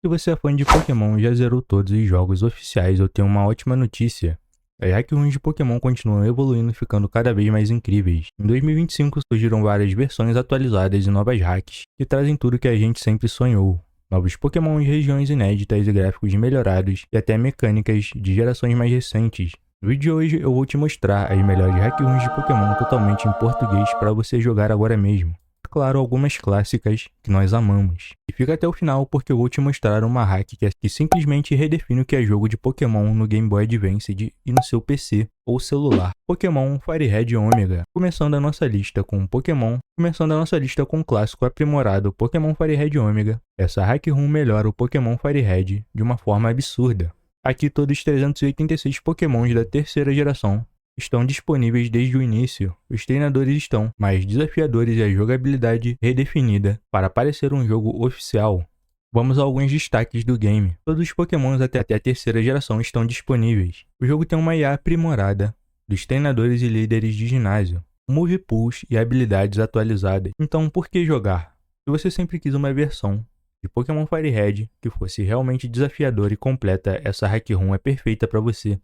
Se você é fã de Pokémon e já zerou todos os jogos oficiais, eu tenho uma ótima notícia. As hack runs de Pokémon continuam evoluindo e ficando cada vez mais incríveis. Em 2025 surgiram várias versões atualizadas e novas hacks, que trazem tudo que a gente sempre sonhou. Novos Pokémon, regiões inéditas e gráficos melhorados, e até mecânicas de gerações mais recentes. No vídeo de hoje eu vou te mostrar as melhores hack runs de Pokémon totalmente em português para você jogar agora mesmo. Claro, algumas clássicas que nós amamos. E fica até o final porque eu vou te mostrar uma hack que simplesmente redefine o que é jogo de Pokémon no Game Boy Advance e no seu PC ou celular. Pokémon Fire Red Omega. Começando a nossa lista com o clássico aprimorado Pokémon Fire Red Omega. Essa hack room melhora o Pokémon Fire Red de uma forma absurda. Aqui todos os 386 Pokémons da terceira geração estão disponíveis desde o início. Os treinadores estão mais desafiadores e a jogabilidade redefinida para parecer um jogo oficial. Vamos a alguns destaques do game. Todos os Pokémons até a terceira geração estão disponíveis. O jogo tem uma IA aprimorada dos treinadores e líderes de ginásio, move pools e habilidades atualizadas. Então por que jogar? Se você sempre quis uma versão de Pokémon Fire Red que fosse realmente desafiadora e completa, essa hack room é perfeita para você.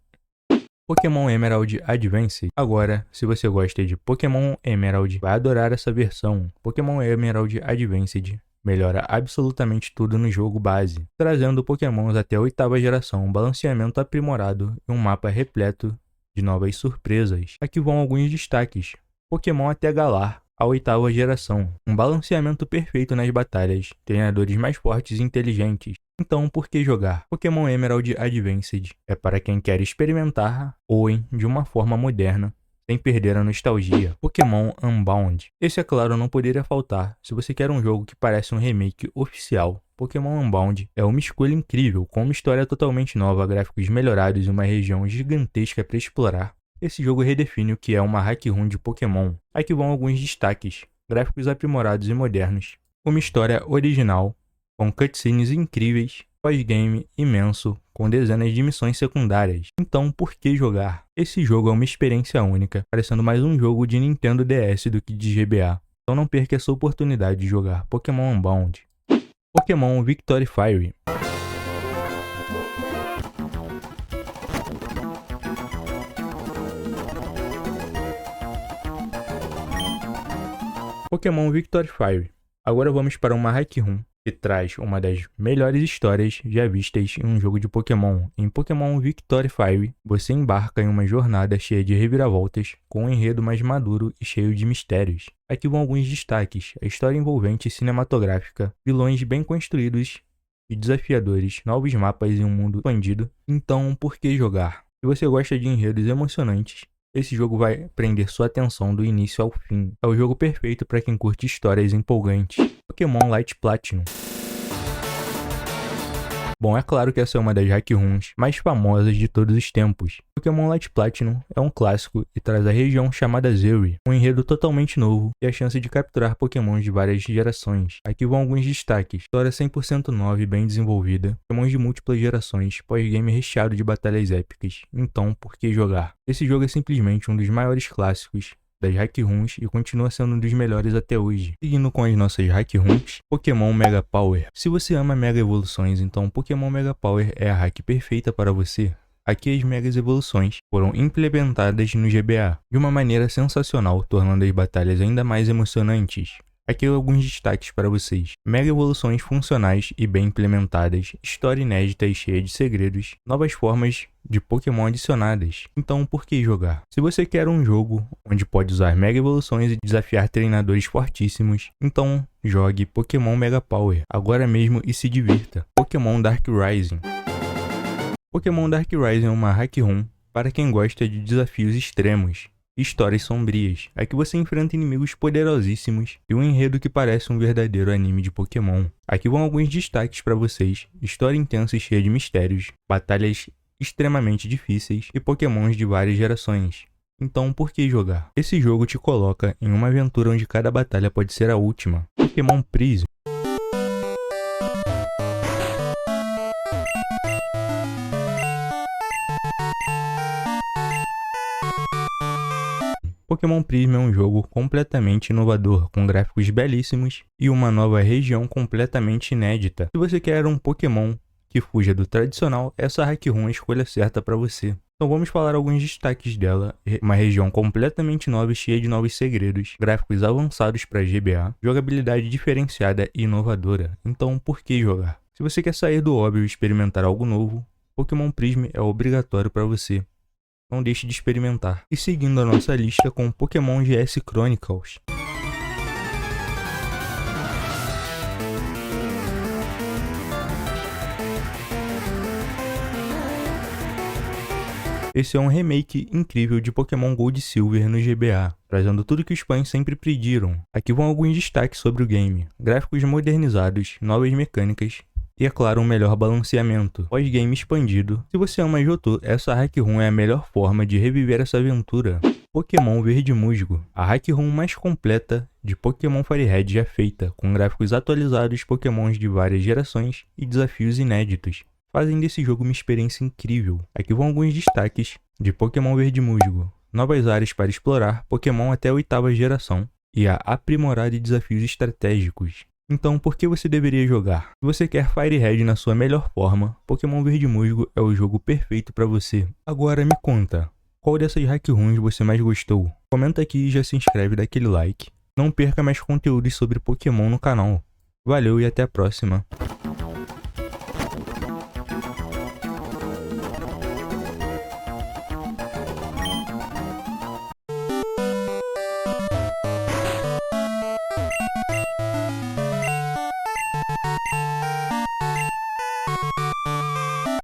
Pokémon Emerald Advance. Agora, se você gosta de Pokémon Emerald, vai adorar essa versão. Pokémon Emerald Advanced melhora absolutamente tudo no jogo base, trazendo Pokémons até a 8ª geração, um balanceamento aprimorado e um mapa repleto de novas surpresas. Aqui vão alguns destaques. Pokémon até Galar, a 8ª geração, um balanceamento perfeito nas batalhas, treinadores mais fortes e inteligentes. Então, por que jogar? Pokémon Emerald Advanced é para quem quer experimentar Hoenn de uma forma moderna, sem perder a nostalgia. Pokémon Unbound. Esse, é claro, não poderia faltar se você quer um jogo que parece um remake oficial. Pokémon Unbound é uma escolha incrível, com uma história totalmente nova, gráficos melhorados e uma região gigantesca para explorar. Esse jogo redefine o que é uma hack room de Pokémon. Aqui vão alguns destaques: gráficos aprimorados e modernos, uma história original, com cutscenes incríveis, pós-game imenso, com dezenas de missões secundárias. Então, por que jogar? Esse jogo é uma experiência única, parecendo mais um jogo de Nintendo DS do que de GBA. Então não perca essa oportunidade de jogar Pokémon Unbound. Pokémon Victory Fire. Pokémon Victory Fire. Agora vamos para uma hack room que traz uma das melhores histórias já vistas em um jogo de Pokémon. Em Pokémon Victory Fire, você embarca em uma jornada cheia de reviravoltas, com um enredo mais maduro e cheio de mistérios. Aqui vão alguns destaques: a história envolvente e cinematográfica, vilões bem construídos e desafiadores, novos mapas e um mundo expandido. Então, por que jogar? Se você gosta de enredos emocionantes, esse jogo vai prender sua atenção do início ao fim. É o jogo perfeito para quem curte histórias empolgantes. Pokémon Light Platinum. Bom, é claro que essa é uma das hack runs mais famosas de todos os tempos. Pokémon Light Platinum é um clássico e traz a região chamada Zeri, um enredo totalmente novo e a chance de capturar Pokémons de várias gerações. Aqui vão alguns destaques: história 100% nova e bem desenvolvida, Pokémons de múltiplas gerações, pós-game recheado de batalhas épicas. Então, por que jogar? Esse jogo é simplesmente um dos maiores clássicos das hack runs e continua sendo um dos melhores até hoje. Seguindo com as nossas hack runs, Pokémon Mega Power. Se você ama Mega Evoluções, então Pokémon Mega Power é a hack perfeita para você. Aqui as Megas Evoluções foram implementadas no GBA de uma maneira sensacional, tornando as batalhas ainda mais emocionantes. Aqui alguns destaques para vocês: Mega Evoluções funcionais e bem implementadas, história inédita e cheia de segredos, novas formas de Pokémon adicionadas. Então por que jogar? Se você quer um jogo onde pode usar Mega Evoluções e desafiar treinadores fortíssimos, então jogue Pokémon Mega Power agora mesmo e se divirta. Pokémon Dark Rising. Pokémon Dark Rising é uma hack room para quem gosta de desafios extremos, histórias sombrias. Aqui você enfrenta inimigos poderosíssimos e um enredo que parece um verdadeiro anime de Pokémon. Aqui vão alguns destaques para vocês: história intensa e cheia de mistérios, batalhas extremamente difíceis e Pokémons de várias gerações. Então por que jogar? Esse jogo te coloca em uma aventura onde cada batalha pode ser a última. Pokémon Prism. Pokémon Prisma é um jogo completamente inovador, com gráficos belíssimos e uma nova região completamente inédita. Se você quer um Pokémon que fuja do tradicional, essa Hack Room é a escolha certa para você. Então vamos falar alguns destaques dela. Uma região completamente nova e cheia de novos segredos, gráficos avançados para GBA, jogabilidade diferenciada e inovadora. Então por que jogar? Se você quer sair do óbvio e experimentar algo novo, Pokémon Prisma é obrigatório para você. Não deixe de experimentar. E seguindo a nossa lista com Pokémon GS Chronicles. Esse é um remake incrível de Pokémon Gold e Silver no GBA, trazendo tudo que os fãs sempre pediram. Aqui vão alguns destaques sobre o game: gráficos modernizados, novas mecânicas e, é claro, um melhor balanceamento. Pós-game expandido. Se você ama Johto, essa Hack Room é a melhor forma de reviver essa aventura. Pokémon Verde Musgo. A Hack Room mais completa de Pokémon Fire Red já feita, com gráficos atualizados, Pokémons de várias gerações e desafios inéditos. Fazem desse jogo uma experiência incrível. Aqui vão alguns destaques de Pokémon Verde Musgo. Novas áreas para explorar, Pokémon até a 8ª geração e a aprimorada de desafios estratégicos. Então, por que você deveria jogar? Se você quer Fire Red na sua melhor forma, Pokémon Verde Musgo é o jogo perfeito para você. Agora me conta, qual dessas Hack Rooms você mais gostou? Comenta aqui e já se inscreve, dá aquele like. Não perca mais conteúdos sobre Pokémon no canal. Valeu e até a próxima.